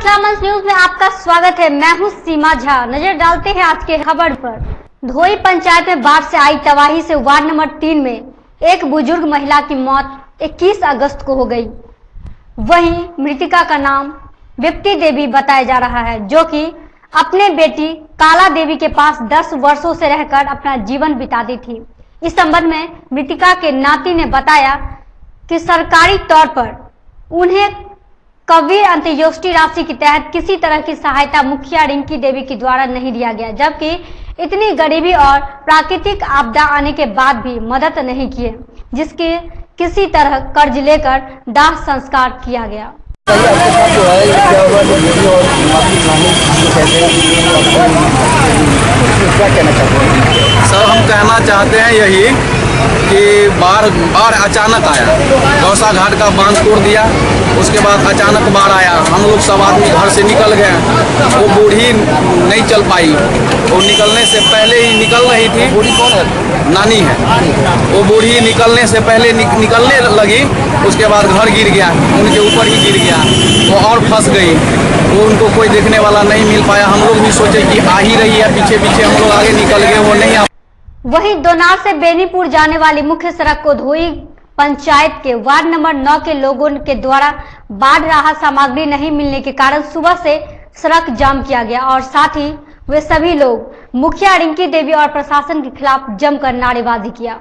इस्लामंच news में आपका स्वागत है। मैं हूं सीमा झा। नजर डालते हैं आज के खबर पर। धोई पंचायत में बाढ़ से आई तबाही से वार्ड नंबर 3 में एक बुजुर्ग महिला की मौत 21 अगस्त को हो गई। वहीं मृतिका का नाम विप्ती देवी बताया जा रहा है, जो कि अपने बेटी काला देवी के पास 10 वर्षों से रहकर अपना जीवन बिताती थी। इस संबंध में मृतिका के नाती ने बताया कि सरकारी तौर पर उन्हें कबीर अंत्योष्टि राशि के तहत किसी तरह की सहायता मुखिया रिंकी देवी के द्वारा नहीं दिया गया, जबकि इतनी गरीबी और प्राकृतिक आपदा आने के बाद भी मदद नहीं किए, जिसके किसी तरह कर्ज लेकर दाह संस्कार किया गया। सर, हम कहना चाहते हैं यही कि बाढ़ अचानक आया, गौसा घाट का बांध तोड़ दिया, उसके बाद अचानक बाढ़ आया। हम लोग सब आदमी घर से निकल गए। वो बूढ़ी नहीं चल पाई, वो निकलने से पहले ही निकल रही थी। बूढ़ी कौन है? नानी है। वो बूढ़ी निकलने से पहले निकलने लगी, उसके बाद घर गिर गया, उनके ऊपर ही गिर गया, वो और फंस गई। वो उनको कोई देखने वाला नहीं मिल पाया। हम लोग भी सोचे कि आ ही रही है, पीछे पीछे हम लोग आगे निकल गए, वो नहीं आ। वहीं दोनार से बेनीपुर जाने वाली मुख्य सड़क को धोई पंचायत के वार्ड नंबर 9 के लोगों के द्वारा बाढ़ राहत सामग्री नहीं मिलने के कारण सुबह से सड़क जाम किया गया और साथ ही वे सभी लोग मुखिया रिंकी देवी और प्रशासन के खिलाफ जमकर नारेबाजी किया।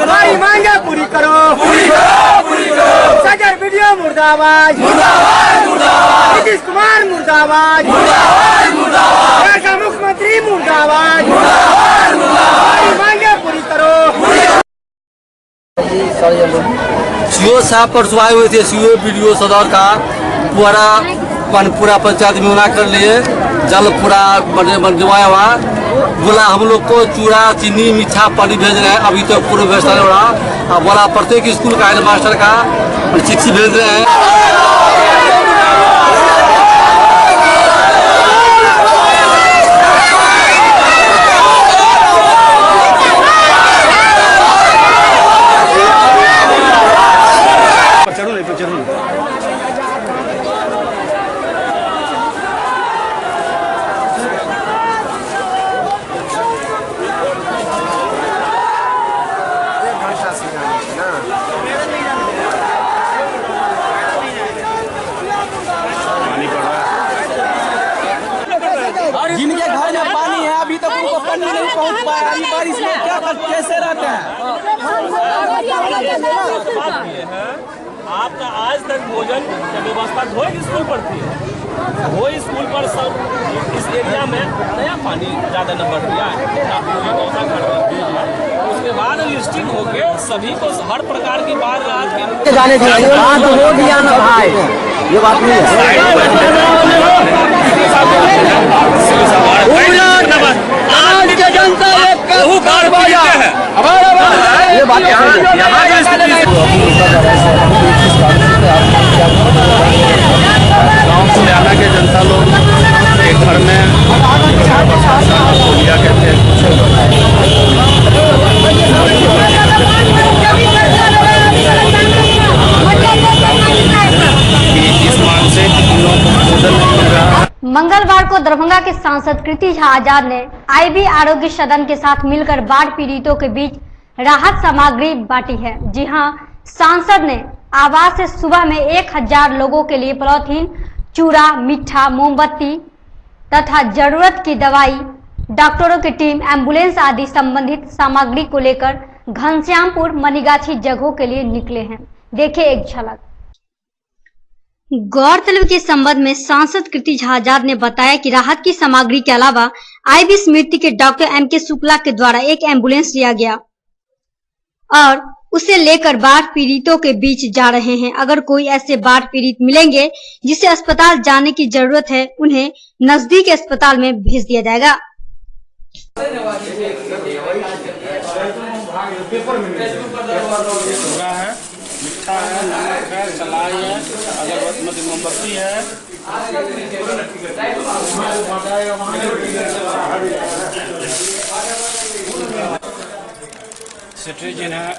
हमारी मांगे पूरी करो, पूरी करो, पूरी करो। सजर वीडियो मुर्दाबाद, मुर्दाबाद, मुर्दाबाद। नीतीश कुमार मुर्दाबाद, मुर्दाबाद, मुर्दाबाद। यहाँ का मुख्यमंत्री मुर्दाबाद, मुर्दाबाद, मुर्दाबाद। हमारी मांगे पूरी करो। सीओ साहब परसों आए हुए थे, सीओ वीडियो सदर का पूरा पंचायत में मना कर लिए, जल पूरा जमाया हुआ। बोला हम लोग को चूड़ा चीनी मीठा पानी भेज रहे हैं, अभी तो पूरा व्यवस्था नहीं हो रहा। बोला प्रत्येक स्कूल का हेडमास्टर का चिट्ठी भेज रहे हैं। जिनके घर में पानी है अभी तक उनको पानी नहीं पहुंच पाया। अभी बारिश में क्या कैसे रहते हैं? आपका आज तक भोजन की व्यवस्था धोई स्कूल पर थी। धोई स्कूल पर सब इस एरिया में नया पानी ज़्यादा नंबर दिया है। उसके बाद लिस्टिंग होके सभी को हर प्रकार की बाढ़ राहत के बात हो गया ना भाई, ये बात नहीं है। आज के जनता ये बात गाँव सुलियाना के जनता लोग एक घर में लिया कहते हैं। इस मान से उन लोगों को भोजन नहीं मिल रहा है। मंगलवार को दरभंगा के सांसद कृति झा आजाद ने आईबी आरोग्य सदन के साथ मिलकर बाढ़ पीड़ितों के बीच राहत सामग्री बांटी है। जी हां, सांसद ने आवास से सुबह में 1000 लोगों के लिए पॉलीथीन, चूड़ा, मीठा, मोमबत्ती तथा जरूरत की दवाई, डॉक्टरों की टीम, एम्बुलेंस आदि संबंधित सामग्री को लेकर घनश्यामपुर, मनीगाछी जगहों के लिए निकले हैं। देखिए एक झलक। गौरतलब के संबंध में सांसद कृति झा आजाद ने बताया कि राहत की सामग्री के अलावा आईबी स्मृति के डॉक्टर एम के शुक्ला के द्वारा एक एम्बुलेंस लिया गया और उसे लेकर बाढ़ पीड़ितों के बीच जा रहे हैं। अगर कोई ऐसे बाढ़ पीड़ित मिलेंगे जिसे अस्पताल जाने की जरूरत है, उन्हें नजदीक अस्पताल में भेज दिया जाएगा। मिठा है, नमक है, चलाई है, अगरबत्ती मोमबत्ती है। सिट्रीजिन है,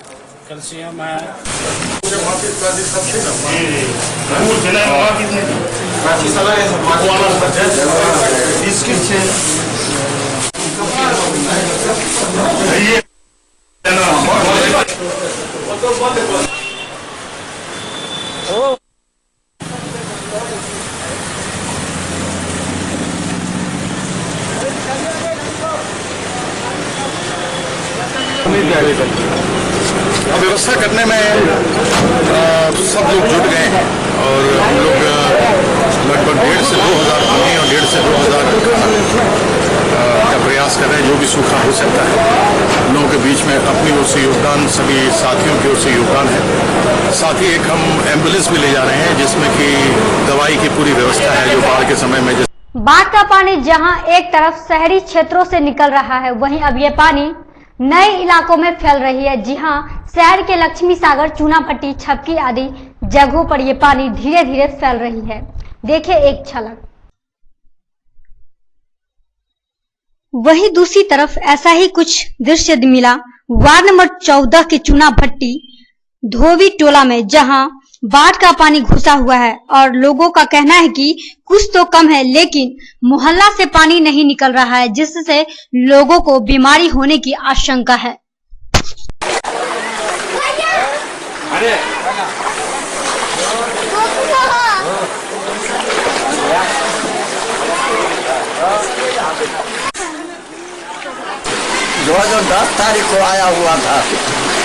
कैल्शियम है। व्यवस्था करने में सब लोग जुट गए हैं और हम लोग लगभग 1,500 से 2,000 पानी और 1,500 से 2,000 का प्रयास कर रहे हैं जो भी सूखा हो सकता है। लोगों के बीच में अपनी ओर से योगदान, सभी साथियों की ओर से योगदान है। साथ ही एक हम एम्बुलेंस भी ले जा रहे हैं जिसमें कि दवाई की पूरी व्यवस्था है जो बाढ़ के समय में। बाढ़ का पानी जहां एक तरफ शहरी क्षेत्रों से निकल रहा है, वहीं अब ये पानी नए इलाकों में फैल रही है। जी हां, शहर के लक्ष्मी सागर, चूनाभट्टी, छपकी आदि जगहों पर ये पानी धीरे धीरे फैल रही है। देखिए एक झलक। वहीं दूसरी तरफ ऐसा ही कुछ दृश्य मिला वार्ड नंबर 14 के चूनाभट्टी धोबी टोला में, जहां बाढ़ का पानी घुसा हुआ है और लोगों का कहना है कि कुछ तो कम है, लेकिन मोहल्ला से पानी नहीं निकल रहा है, जिससे लोगों को बीमारी होने की आशंका है। जो 10 तारीख को आया हुआ था,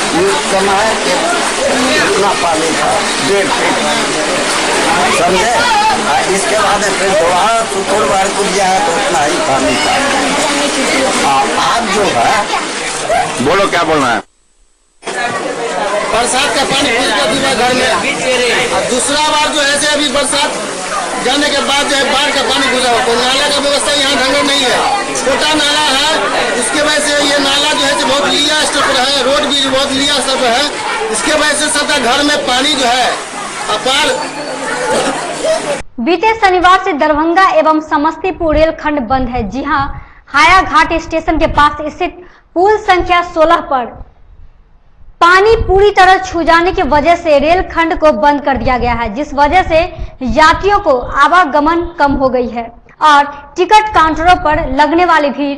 ये समय इतना पानी था 1.5 फीट, समझे। इसके बाद फिर दोबारा शुक्रवार को दिया है तो उतना ही पानी था। आज जो है, बोलो क्या बोलना है। बरसात का पानी घुस गया घर में। दूसरा बार जो है अभी बरसात जाने के बाद जो है बाढ़ का पानी घुसा हो, तो नाला का व्यवस्था यहाँ ढंग नहीं है। छोटा नाला है, उसके वजह से ये नाला जो है बहुत लिया स्तर पर है, रोड भी बहुत लिया स्तर पर है। इसके वजह से सबका घर में पानी जो है अपार। बीते शनिवार से दरभंगा एवं समस्तीपुर रेलखंड बंद है। जी हां, हायाघाट स्टेशन के पास स्थित पुल संख्या 16 पर पानी पूरी तरह छू जाने की वजह से रेलखंड को बंद कर दिया गया है, जिस वजह से यात्रियों को आवागमन कम हो गई है और टिकट काउंटरों पर लगने वाली भीड़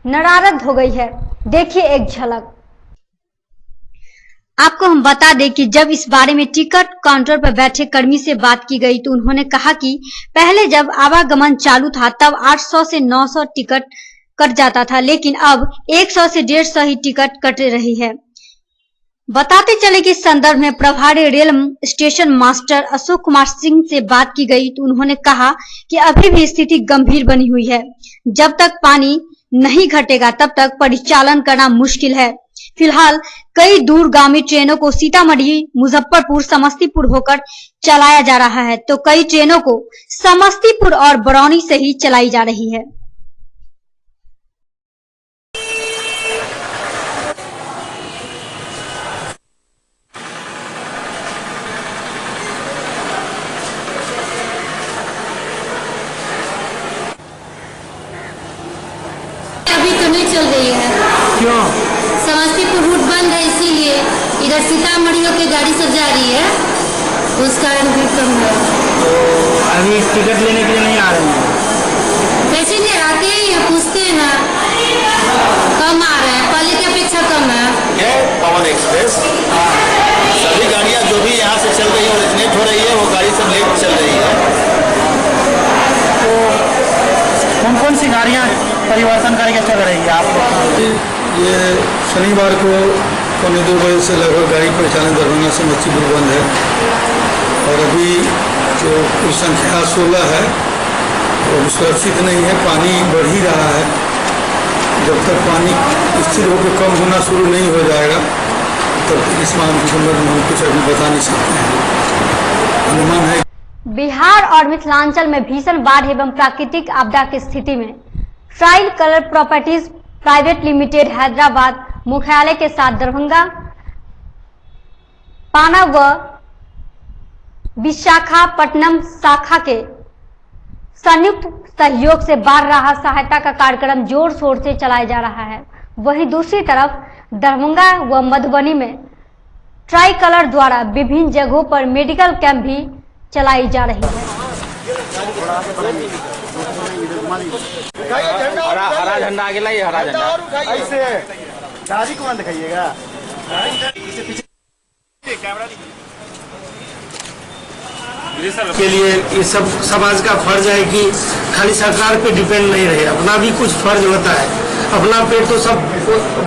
नदारद हो गई है। देखिए एक झलक। आपको हम बता दें कि जब इस बारे में टिकट काउंटर पर बैठे कर्मी से बात की गई तो उन्होंने कहा कि पहले जब आवागमन चालू था तब 800 से 900 टिकट कट जाता था, लेकिन अब 100 से 150 ही टिकट कट रही है। बताते चले कि इस संदर्भ में प्रभारी rail station master Ashok Kumar Singh से बात की गई तो उन्होंने कहा कि अभी भी स्थिति गंभीर बनी हुई है। जब तक पानी नहीं घटेगा तब तक परिचालन करना मुश्किल है। फिलहाल कई दूरगामी ट्रेनों को सीतामढ़ी, मुजफ्फरपुर, समस्तीपुर होकर चलाया जा रहा है, तो कई ट्रेनों को समस्तीपुर और बरौनी से ही चलाई जा रही है। चल रही है। क्यों? समस्तीपुर रूट बंद है, इसीलिए इधर सीतामढ़ी के गाड़ी सब जा रही है, उस कारण भीड़ कम है। तो अभी टिकट लेने के लिए नहीं आ रहे हैं? पैसेंजर आते ही हैं, पूछते हैं ना, कम आ रहे हैं, पहले की अपेक्षा कम है। ये पवन एक्सप्रेस सभी गाड़ियाँ जो भी यहाँ से चल रही है ओरिजिनेट हो रही है, वो गाड़ी सब लेट चल रही है। तो कौन कौन सी गाड़ियाँ परिवर्तन करके चल रही है आप? ये शनिवार को 2:15 बजे से लगभग गाड़ी परिचालन दरभंगा से समस्तीपुर बंद है और अभी जो कुल संख्या 16 है वो सुरक्षित नहीं है, पानी बढ़ ही रहा है। जब तक पानी स्थिर होकर कम होना शुरू नहीं हो जाएगा तब तक इस माह के संदर्भ में हम कुछ अभी बता नहीं सकते हैं। अनुमान है बिहार और मिथिलांचल में भीषण बाढ़ एवं प्राकृतिक आपदा की स्थिति में ट्राइल colour properties private limited Hyderabad मुख्यालय के साथ दरभंगा, पाना व विशाखापट्टनम शाखा के संयुक्त सहयोग से बाढ़ राहत सहायता का कार्यक्रम जोर शोर से चलाया जा रहा है। वहीं दूसरी तरफ दरभंगा व मधुबनी में ट्राई कलर द्वारा विभिन्न जगहों पर मेडिकल कैंप भी चलाई जा रही है। हरा झंडा आगे लाइए, हरा झंडा ऐसे दादी कौन दिखाइएगा। के लिए ये सब समाज का फर्ज है कि खाली सरकार पे डिपेंड नहीं रहे, अपना भी कुछ फर्ज होता है। अपना पेट तो सब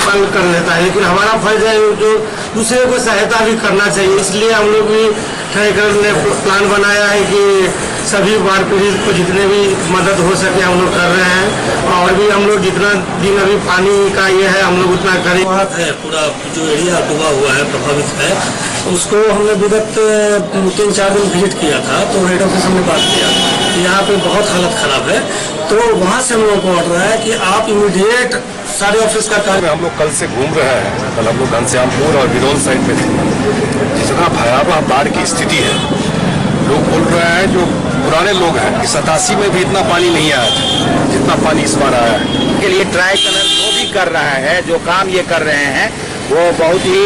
बंद कर लेता है, लेकिन हमारा फर्ज है जो दूसरे को सहायता भी करना चाहिए। इसलिए हम लोग भी ट्राइकल ने प्लान बनाया है कि सभी बाढ़ पीड़ित को जितने भी मदद हो सके हम लोग कर रहे हैं, और भी हम लोग जितना दिन अभी पानी का ये है हम लोग उतना करें। है पूरा जो एरिया डूबा हुआ है, प्रभावित है, उसको हमने विगत 3-4 दिन विजिट किया था, तो हेड ऑफिस हमने बात किया यहाँ पे बहुत हालत खराब है। तो वहाँ से हम लोगों को ऑर्डर है कि आप इमीडिएट सारे ऑफिस का कार्य। हम लोग कल से घूम रहे हैं, कल हम लोग घनश्यामपुर और बिरौल साइड में थे। जितना भयावह बाढ़ की स्थिति है, लोग बोल रहे हैं जो पुराने लोग हैं कि 87 में भी इतना पानी नहीं आया था जितना पानी इस बार आया है। के लिए ट्राई कलर जो भी कर रहा है, जो काम ये कर रहे हैं वो बहुत ही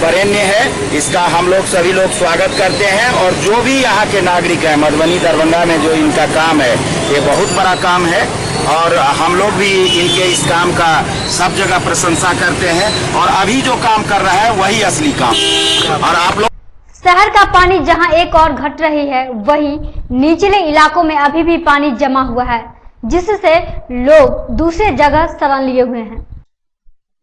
बरेण्य है। इसका हम लोग सभी लोग स्वागत करते हैं, और जो भी यहाँ के नागरिक हैं मधुबनी दरभंगा में जो इनका काम है ये बहुत बड़ा काम है, और हम लोग भी इनके इस काम का सब जगह प्रशंसा करते हैं। और अभी जो काम कर रहा है वही असली काम। और आप लोग शहर का पानी जहां एक और घट रही है, वहीं निचले इलाकों में अभी भी पानी जमा हुआ है, जिससे लोग दूसरे जगह शरण लिए हुए हैं।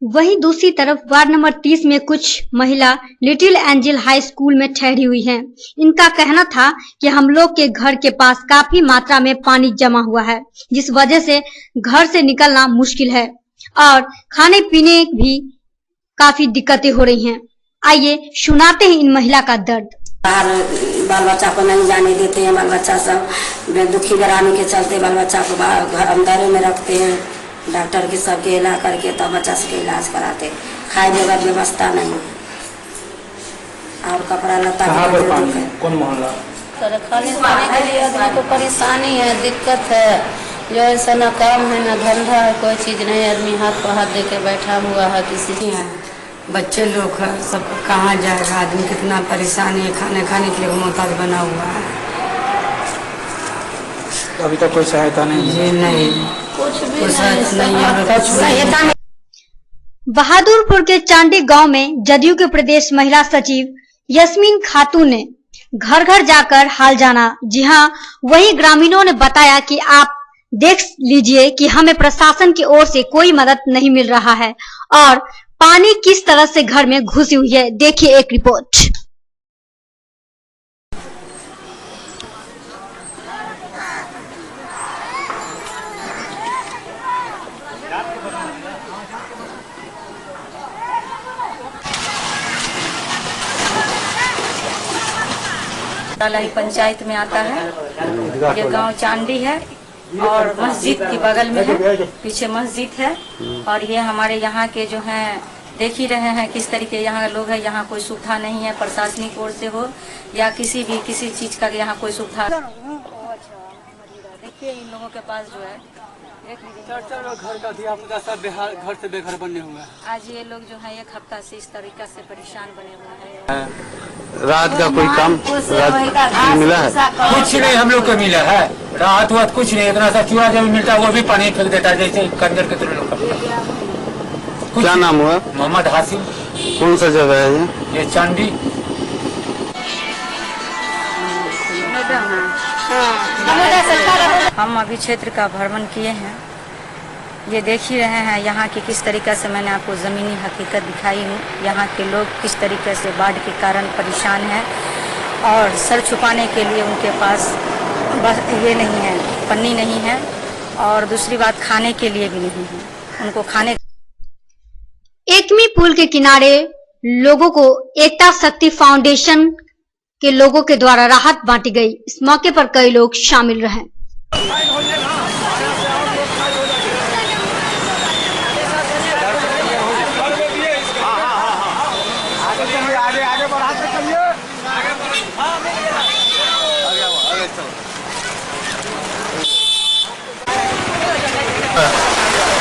वहीं दूसरी तरफ वार्ड नंबर 30 में कुछ महिला लिटिल एंजल हाई स्कूल में ठहरी हुई हैं। इनका कहना था कि हम लोग के घर के पास काफी मात्रा में पानी जमा हुआ है, जिस वजह से घर से निकलना मुश्किल है और खाने पीने भी काफी दिक्कतें हो रही हैं। आइए सुनाते हैं इन महिला का दर्द। बाहर बाल बच्चा को नहीं जाने देते हैं, बाल बच्चा सब दुखी बेरामी के चलते बाल बच्चा को घर अंदर में रखते हैं, डॉक्टर के सबके ला करके तब बच्चा सबके इलाज कराते। खाए देने की व्यवस्था नहीं है, और कपड़ा लत्ता कौन मोहल्ला खाने के लिए आदमी को परेशानी है, दिक्कत है। जो ऐसा न काम है न धंधा है, कोई चीज नहीं, आदमी हाथ पर हाथ दे के बैठा हुआ है। किसी बच्चे लोग हैं, सब कहाँ जाएगा आदमी, कितना परेशानी है, खाने के लिए मोहताज बना हुआ है। अभी तक कोई सहायता नहीं जी नहीं, कुछ भी नहीं। बहादुरपुर के चांडी गांव में जदयू के प्रदेश महिला सचिव यस्मीन खातून ने घर घर जाकर हाल जाना। जी हां, वही ग्रामीणों ने बताया कि आप देख लीजिए कि हमें प्रशासन की ओर से कोई मदद नहीं मिल रहा है और पानी किस तरह से घर में घुसी हुई है। देखिए एक रिपोर्ट। पंचायत में आता है, ये गांव चांडी है और मस्जिद के बगल में है, पीछे मस्जिद है। और ये हमारे यहाँ के जो हैं देख ही रहे हैं किस तरीके यहाँ लोग हैं। यहाँ कोई सुविधा नहीं है, प्रशासनिक ओर से हो या किसी चीज का यहाँ कोई सुविधा। देखिए इन लोगों के पास जो है 4 घर का दिया पुता सब घर से बेघर बने हुए हैं। आज ये लोग जो है 1 हफ्ता से इस तरीके से परेशान बने हुए हैं। रात का कोई काम मिला है? कुछ नहीं हम लोग को मिला है, रात वात कुछ नहीं। इतना सा चूड़ा जब मिलता है वो भी पानी फेंक देता है, जैसे कंजर के तरह लोग। क्या नाम हुआ? मोहम्मद हासिम। कौन सा जगह है ये चांदी। हम अभी क्षेत्र का भ्रमण किए हैं, ये देख ही रहे हैं यहाँ की किस तरीके से मैंने आपको ज़मीनी हकीकत दिखाई हूँ। यहाँ के लोग किस तरीके से बाढ़ के कारण परेशान हैं और सर छुपाने के लिए उनके पास बस ये नहीं है, पन्नी नहीं है, और दूसरी बात खाने के लिए भी नहीं है उनको खाने। एकमी पुल के किनारे लोगों को एकता शक्ति फाउंडेशन के लोगों के द्वारा राहत बांटी गई। इस मौके पर कई लोग शामिल रहे।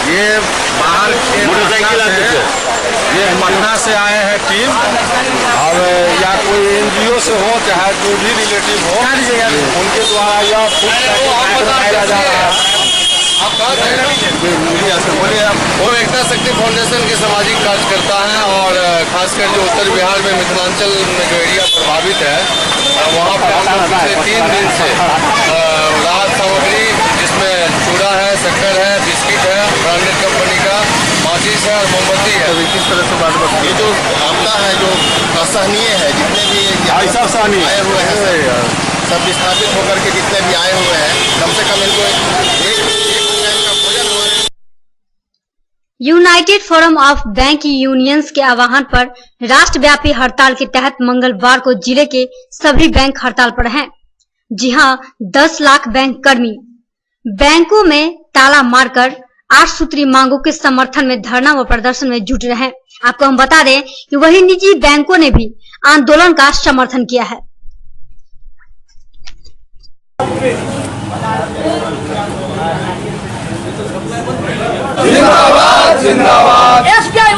ये बाहर ये पटना से आए हैं टीम। अब या कोई NGO से हो चाहे जो भी रिलेटिव हो, उनके द्वारा यह फूड बनाया जा रहा है। वो एकता शक्ति फाउंडेशन के सामाजिक कार्यकर्ता हैं और खासकर जो उत्तर बिहार में मिथिलांचल में जो एरिया प्रभावित है वहाँ पर हम पिछले 3 दिन से राहत सामग्री जिसमें चूड़ा है, शक्कर है, बिस्किट है, ब्रांडेड कंपनी का माचिस है और मोमबत्ती है। किस तरह से बात बताइए? ये जो आपदा है जो असहनीय है, जितने भी आए हुए हैं सब विस्थापित होकर के जितने भी आए हुए हैं कम से कम इनको एक United forum of bank unions के आह्वान पर राष्ट्रव्यापी हड़ताल के तहत मंगलवार को जिले के सभी बैंक हड़ताल पर हैं। जी हां, 10 लाख बैंक कर्मी बैंकों में ताला मारकर 8 सूत्री मांगों के समर्थन में धरना व प्रदर्शन में जुट रहे हैं। आपको हम बता दें कि वही निजी बैंकों ने भी आंदोलन का समर्थन किया है। जिंदाबाद जिंदाबाद SBI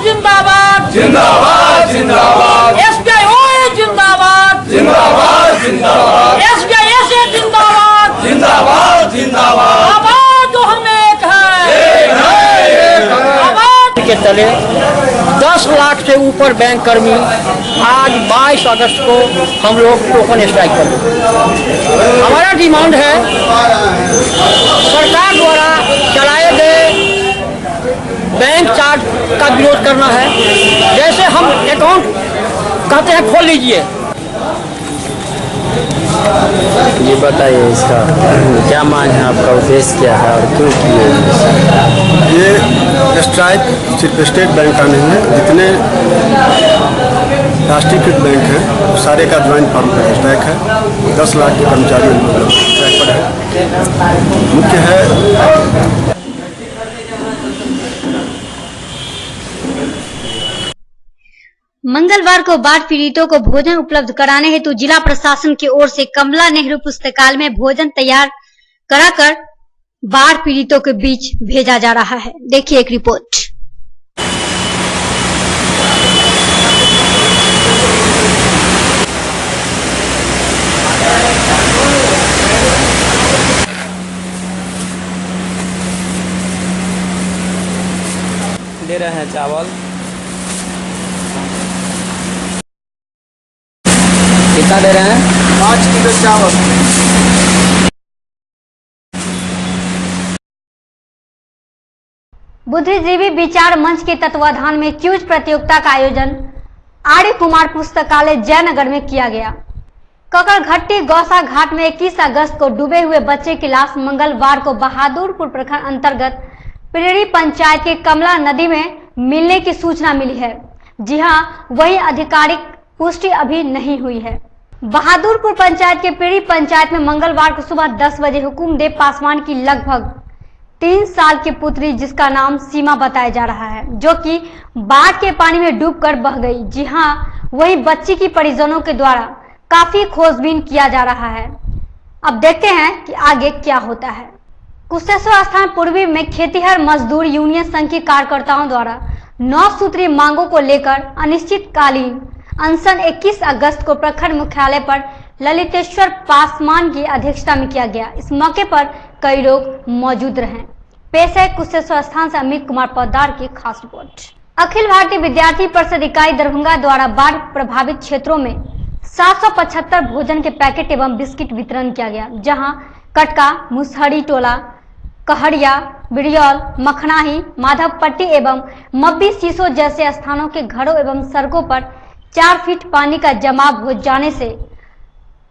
जिंदाबाद जिंदाबाद जिंदाबाद SBI जिंदाबाद जिंदाबाद जिंदाबाद SBI जिंदाबाद जिंदाबाद जिंदाबाद आवाज जो हम एक है आवाज के तले 10 लाख से ऊपर बैंक कर्मी आज 22 अगस्त को हम लोग टोकन स्ट्राइक कर रहे। हमारा डिमांड है सरकार द्वारा चलाए गए बैंक चार्ज का विरोध करना है। जैसे हम अकाउंट कहते हैं खोल लीजिए। ये बताइए इसका क्या मांग है, आपका उद्देश्य क्या है और क्यों किए? ये स्ट्राइक सिर्फ स्टेट बैंक का नहीं है, जितने राष्ट्रीयकृत बैंक हैं सारे का ज्वाइंट फॉर्म पर स्ट्राइक है। 10 लाख के कर्मचारी स्ट्राइक पर है। मुख्य है मंगलवार को बाढ़ पीड़ितों को भोजन उपलब्ध कराने हेतु जिला प्रशासन की ओर से कमला नेहरू पुस्तकालय में भोजन तैयार कराकर बाढ़ पीड़ितों के बीच भेजा जा रहा है। देखिए एक रिपोर्ट। दे रहे हैं चावल, कितना दे रहे हैं? 5 किलो चावल। बुद्धिजीवी विचार मंच के तत्वाधान में क्यूज प्रतियोगिता का आयोजन आर्य कुमार पुस्तकालय जयनगर में किया गया। ककड़घट्टी गौसा घाट में 21 अगस्त को डूबे हुए बच्चे की लाश मंगलवार को बहादुरपुर प्रखंड अंतर्गत पिरेड़ी पंचायत के कमला नदी में मिलने की सूचना मिली है। जी हां, वही आधिकारिक पुष्टि अभी नहीं हुई है। बहादुरपुर पंचायत के पिरेड़ी पंचायत में मंगलवार को सुबह 10 बजे हुकुमदेव पासवान की लगभग 3 साल की पुत्री जिसका नाम सीमा बताया जा रहा है, जो कि बाढ़ के पानी में डूबकर बह गई। जी हां, वही बच्ची की परिजनों के द्वारा काफी खोजबीन किया जा रहा है। अब देखते हैं कि आगे क्या होता है। कुशेश्वर स्थान पूर्वी में खेतीहर मजदूर यूनियन संघ के कार्यकर्ताओं द्वारा 9 सूत्री मांगों को लेकर अनिश्चितकालीन अनशन 21 अगस्त को प्रखंड मुख्यालय पर ललितेश्वर पासवान की अध्यक्षता में किया गया। इस मौके पर कई लोग मौजूद रहे। पेश है कुशेश्वर स्थान से अमित कुमार पौदार की खास रिपोर्ट। अखिल भारतीय विद्यार्थी परिषद इकाई दरभंगा द्वारा बाढ़ प्रभावित क्षेत्रों में 775 भोजन के पैकेट एवं बिस्किट वितरण किया गया, जहां कटका, मुसहरी टोला, कहड़िया, बिड़ियल, मखनाही, माधवपट्टी एवं मब्बी सीसो जैसे स्थानों के घरों एवं सड़कों पर 4 फीट पानी का जमाव हो जाने से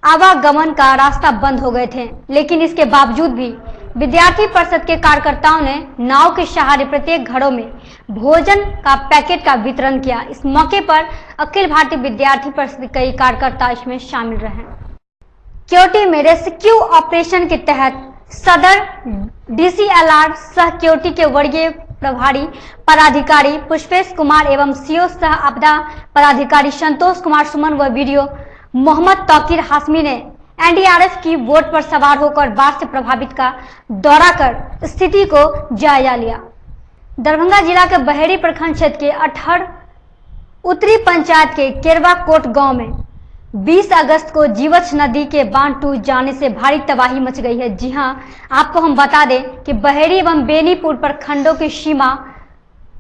आवागमन का रास्ता बंद हो गए थे। लेकिन इसके बावजूद भी विद्यार्थी परिषद के कार्यकर्ताओं ने नाव के सहारे प्रत्येक घरों में भोजन का पैकेट का वितरण किया। इस मौके पर अखिल भारतीय विद्यार्थी परिषद के कई कार्यकर्ता इसमें शामिल रहे। क्योटी में रेस्क्यू ऑपरेशन के तहत सदर DCLR सह क्योटी के वर्गीय प्रभारी पदाधिकारी पुष्पेश कुमार एवं सीओ सह आपदा पदाधिकारी संतोष कुमार सुमन व वीडियो मोहम्मद तौकीर हाशमी ने NDRF की बोट पर सवार होकर बाढ़ से प्रभावित का दौरा कर स्थिति को जायजा लिया। दरभंगा जिला के बहेड़ी प्रखंड क्षेत्र के अठहर उत्तरी पंचायत के केरवा कोट गांव में 20 अगस्त को जीवछ नदी के बांध टूट जाने से भारी तबाही मच गई है। जी हां, आपको हम बता दें कि बहेड़ी एवं बेनीपुर प्रखंडों की सीमा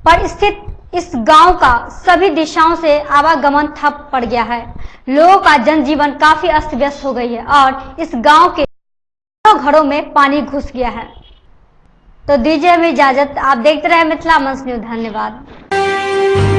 पर स्थित इस गांव का सभी दिशाओं से आवागमन ठप पड़ गया है। लोगों का जनजीवन काफी अस्त व्यस्त हो गई है और इस गांव के घरों में पानी घुस गया है। तो दीजिए हमें इजाजत। आप देखते रहे मिथिला मंच न्यूज। धन्यवाद।